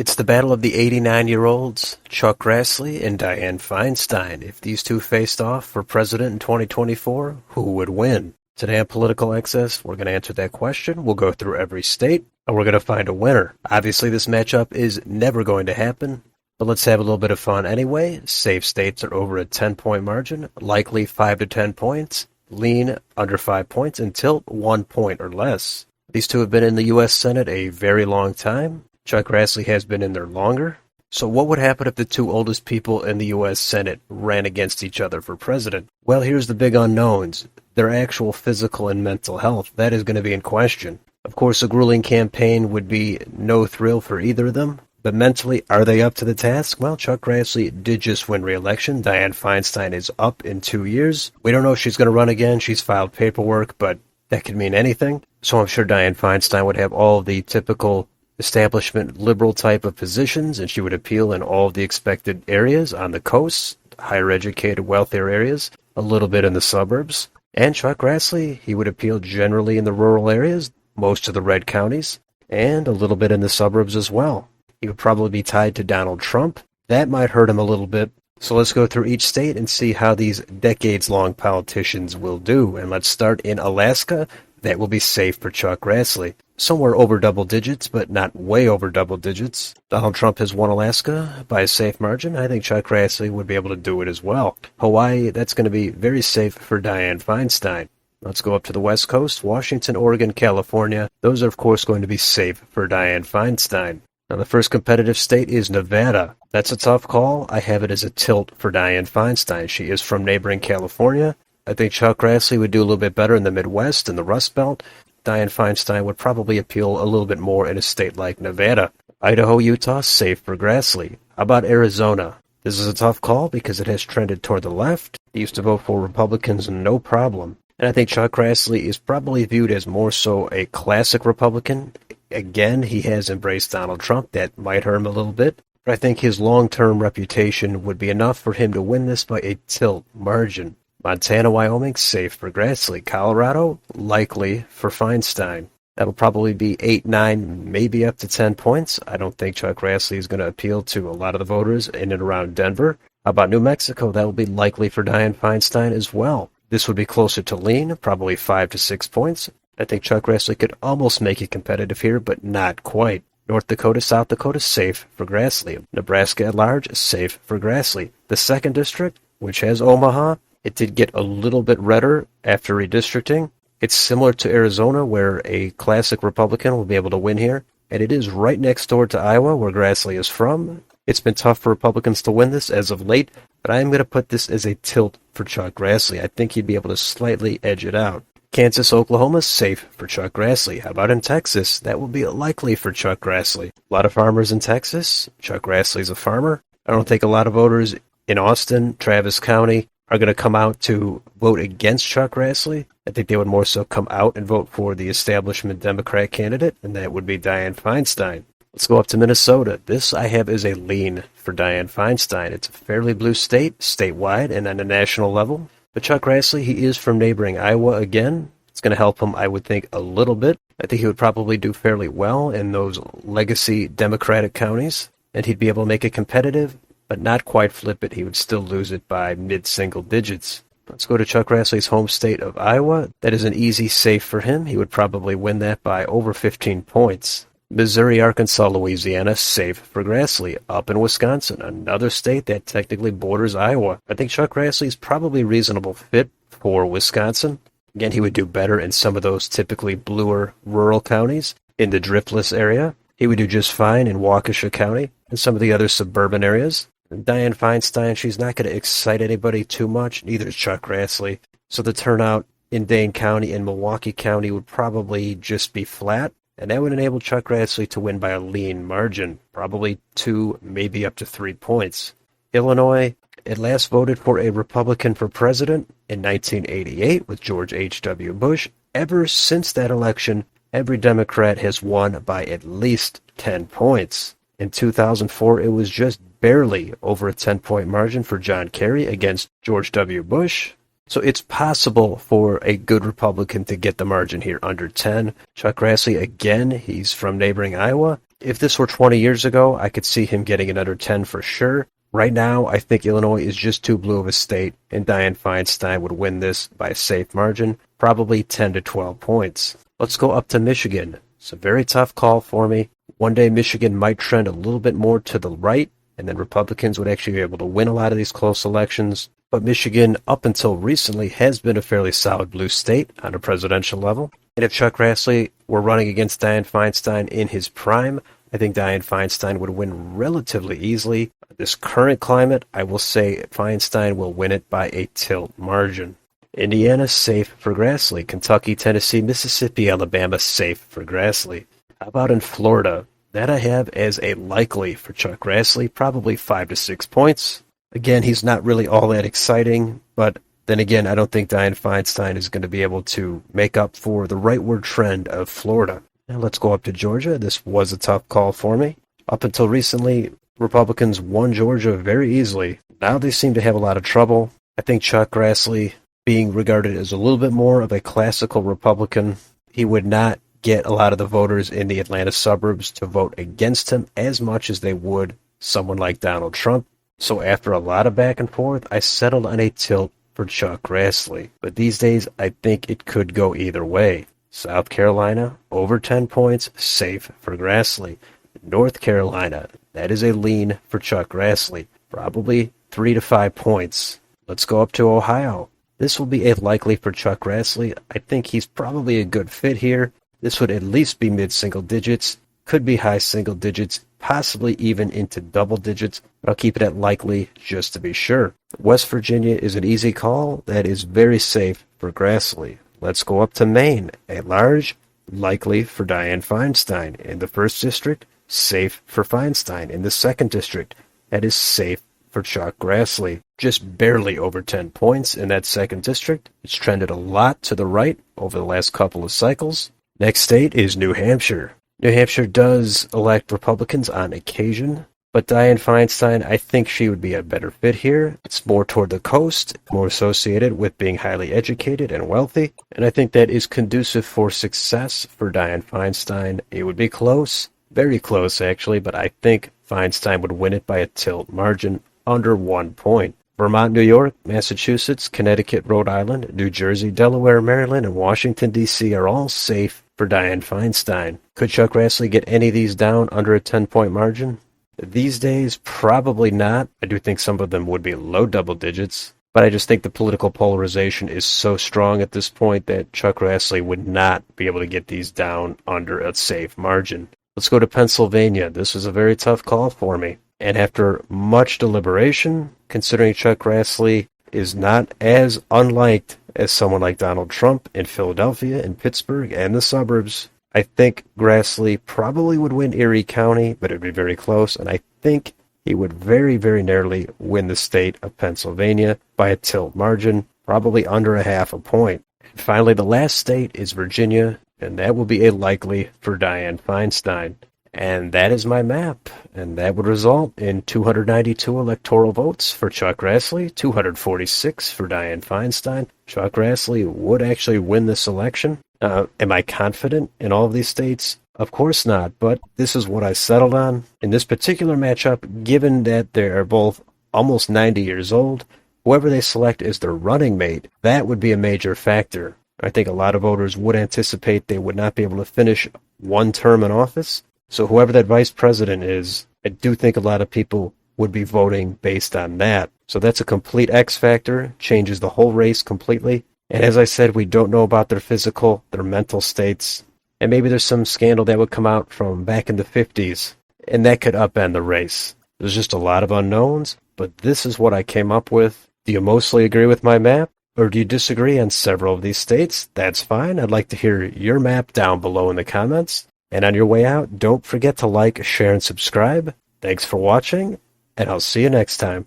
It's the battle of the 89-year-olds, Chuck Grassley and Dianne Feinstein. If these two faced off for president in 2024, who would win? Today on Political Access, we're going to answer that question. We'll go through every state, and we're going to find a winner. Obviously, this matchup is never going to happen, but let's have a little bit of fun anyway. Safe states are over a 10-point margin, likely 5 to 10 points, lean under 5 points, and tilt 1 point or less. These two have been in the U.S. Senate a very long time. Chuck Grassley has been in there longer. So what would happen if the two oldest people in the U.S. Senate ran against each other for president? Well, here's the big unknowns. Their actual physical and mental health, that is going to be in question. Of course, a grueling campaign would be no thrill for either of them. But mentally, are they up to the task? Well, Chuck Grassley did just win re-election. Dianne Feinstein is up in 2 years. We don't know if she's going to run again. She's filed paperwork, but that could mean anything. So I'm sure Dianne Feinstein would have all the typical establishment liberal type of positions, and she would appeal in all of the expected areas on the coast, higher educated, wealthier areas, a little bit in the suburbs. And Chuck Grassley, he would appeal generally in the rural areas, most of the red counties, and a little bit in the suburbs as well. He would probably be tied to Donald Trump. That might hurt him a little bit. So let's go through each state and see how these decades-long politicians will do. And let's start in Alaska. That will be safe for Chuck Grassley. Somewhere over double digits, but not way over double digits. Donald Trump has won Alaska by a safe margin. I think Chuck Grassley would be able to do it as well. Hawaii, that's going to be very safe for Dianne Feinstein. Let's go up to the West Coast. Washington, Oregon, California. Those are, of course, going to be safe for Dianne Feinstein. Now, the first competitive state is Nevada. That's a tough call. I have it as a tilt for Dianne Feinstein. She is from neighboring California. I think Chuck Grassley would do a little bit better in the Midwest and the Rust Belt. Dianne Feinstein would probably appeal a little bit more in a state like Nevada. Idaho, Utah, safe for Grassley. How about Arizona? This is a tough call because it has trended toward the left. He used to vote for Republicans, no problem. And I think Chuck Grassley is probably viewed as more so a classic Republican. Again, he has embraced Donald Trump. That might hurt him a little bit. But I think his long-term reputation would be enough for him to win this by a tilt margin. Montana, Wyoming, safe for Grassley. Colorado, likely for Feinstein. That'll probably be 8, 9, maybe up to 10 points. I don't think Chuck Grassley is going to appeal to a lot of the voters in and around Denver. How about New Mexico? That will be likely for Dianne Feinstein as well. This would be closer to lean, probably 5 to 6 points. I think Chuck Grassley could almost make it competitive here, but not quite. North Dakota, South Dakota, safe for Grassley. Nebraska at large, safe for Grassley. The 2nd District, which has Omaha, it did get a little bit redder after redistricting. It's similar to Arizona, where a classic Republican will be able to win here. And it is right next door to Iowa, where Grassley is from. It's been tough for Republicans to win this as of late, but I am going to put this as a tilt for Chuck Grassley. I think he'd be able to slightly edge it out. Kansas, Oklahoma, safe for Chuck Grassley. How about in Texas? That will be likely for Chuck Grassley. A lot of farmers in Texas. Chuck Grassley's a farmer. I don't think a lot of voters in Austin, Travis County, are going to come out to vote against Chuck Grassley. I think they would more so come out and vote for the establishment Democrat candidate, and that would be Dianne Feinstein. Let's go up to Minnesota. This I have as a lean for Dianne Feinstein. It's a fairly blue state, statewide, and on a national level. But Chuck Grassley, he is from neighboring Iowa again. It's going to help him, I would think, a little bit. I think he would probably do fairly well in those legacy Democratic counties, and he'd be able to make it competitive, but not quite flip it. He would still lose it by mid-single digits. Let's go to Chuck Grassley's home state of Iowa. That is an easy safe for him. He would probably win that by over 15 points. Missouri, Arkansas, Louisiana, safe for Grassley. Up in Wisconsin, another state that technically borders Iowa. I think Chuck Grassley is probably a reasonable fit for Wisconsin. Again, he would do better in some of those typically bluer rural counties. In the driftless area, he would do just fine in Waukesha County and some of the other suburban areas. And Dianne Feinstein, she's not going to excite anybody too much, neither is Chuck Grassley. So the turnout in Dane County and Milwaukee County would probably just be flat. And that would enable Chuck Grassley to win by a lean margin, probably 2, maybe up to 3 points. Illinois, it last voted for a Republican for president in 1988 with George H.W. Bush. Ever since that election, every Democrat has won by at least 10 points. In 2004, it was just barely over a 10-point margin for John Kerry against George W. Bush. So it's possible for a good Republican to get the margin here under 10. Chuck Grassley, again, he's from neighboring Iowa. If this were 20 years ago, I could see him getting another 10 for sure. Right now, I think Illinois is just too blue of a state, and Dianne Feinstein would win this by a safe margin, probably 10 to 12 points. Let's go up to Michigan. It's a very tough call for me. One day Michigan might trend a little bit more to the right, and then Republicans would actually be able to win a lot of these close elections. But Michigan, up until recently, has been a fairly solid blue state on a presidential level. And if Chuck Grassley were running against Dianne Feinstein in his prime, I think Dianne Feinstein would win relatively easily. This current climate, I will say Feinstein will win it by a tilt margin. Indiana, safe for Grassley. Kentucky, Tennessee, Mississippi, Alabama, safe for Grassley. How about in Florida? That I have as a likely for Chuck Grassley, probably 5 to 6 points. Again, he's not really all that exciting, but then again, I don't think Dianne Feinstein is going to be able to make up for the rightward trend of Florida. Now let's go up to Georgia. This was a tough call for me. Up until recently, Republicans won Georgia very easily. Now they seem to have a lot of trouble. I think Chuck Grassley, being regarded as a little bit more of a classical Republican, he would not get a lot of the voters in the Atlanta suburbs to vote against him as much as they would someone like Donald Trump. So after a lot of back and forth, I settled on a tilt for Chuck Grassley. But these days, I think it could go either way. South Carolina, over 10 points, safe for Grassley. North Carolina, that is a lean for Chuck Grassley, probably 3 to 5 points. Let's go up to Ohio. This will be a likely for Chuck Grassley. I think he's probably a good fit here. This would at least be mid-single digits, could be high single digits, possibly even into double digits, but I'll keep it at likely just to be sure. West Virginia is an easy call. That is very safe for Grassley. Let's go up to Maine. At large, likely for Dianne Feinstein. In the 1st district, safe for Feinstein. In the 2nd district, that is safe for Chuck Grassley. Just barely over 10 points in that 2nd district. It's trended a lot to the right over the last couple of cycles. Next state is New Hampshire. New Hampshire does elect Republicans on occasion, but Dianne Feinstein, I think she would be a better fit here. It's more toward the coast, more associated with being highly educated and wealthy, and I think that is conducive for success for Dianne Feinstein. It would be close, very close actually, but I think Feinstein would win it by a tilt margin under 1 point. Vermont, New York, Massachusetts, Connecticut, Rhode Island, New Jersey, Delaware, Maryland, and Washington, D.C. are all safe for Dianne Feinstein. Could Chuck Grassley get any of these down under a 10-point margin? These days, probably not. I do think some of them would be low double digits, but I just think the political polarization is so strong at this point that Chuck Grassley would not be able to get these down under a safe margin. Let's go to Pennsylvania. This was a very tough call for me. And after much deliberation, considering Chuck Grassley is not as unliked as someone like Donald Trump in Philadelphia and Pittsburgh and the suburbs, I think Grassley probably would win Erie County, but it would be very close, and I think he would very, very narrowly win the state of Pennsylvania by a tilt margin, probably under a half a point. And finally, the last state is Virginia, and that will be a likely for Dianne Feinstein. And that is my map, and that would result in 292 electoral votes for Chuck Grassley, 246 for Dianne Feinstein. Chuck Grassley would actually win this election. Am I confident in all of these states? Of course not, but this is what I settled on. In this particular matchup, given that they are both almost 90 years old, whoever they select as their running mate, that would be a major factor. I think a lot of voters would anticipate they would not be able to finish one term in office. So whoever that vice president is, I do think a lot of people would be voting based on that. So that's a complete X factor, changes the whole race completely. And as I said, we don't know about their physical, their mental states. And maybe there's some scandal that would come out from back in the 50s, and that could upend the race. There's just a lot of unknowns, but this is what I came up with. Do you mostly agree with my map? Or do you disagree on several of these states? That's fine. I'd like to hear your map down below in the comments. And on your way out, don't forget to like, share, and subscribe. Thanks for watching, and I'll see you next time.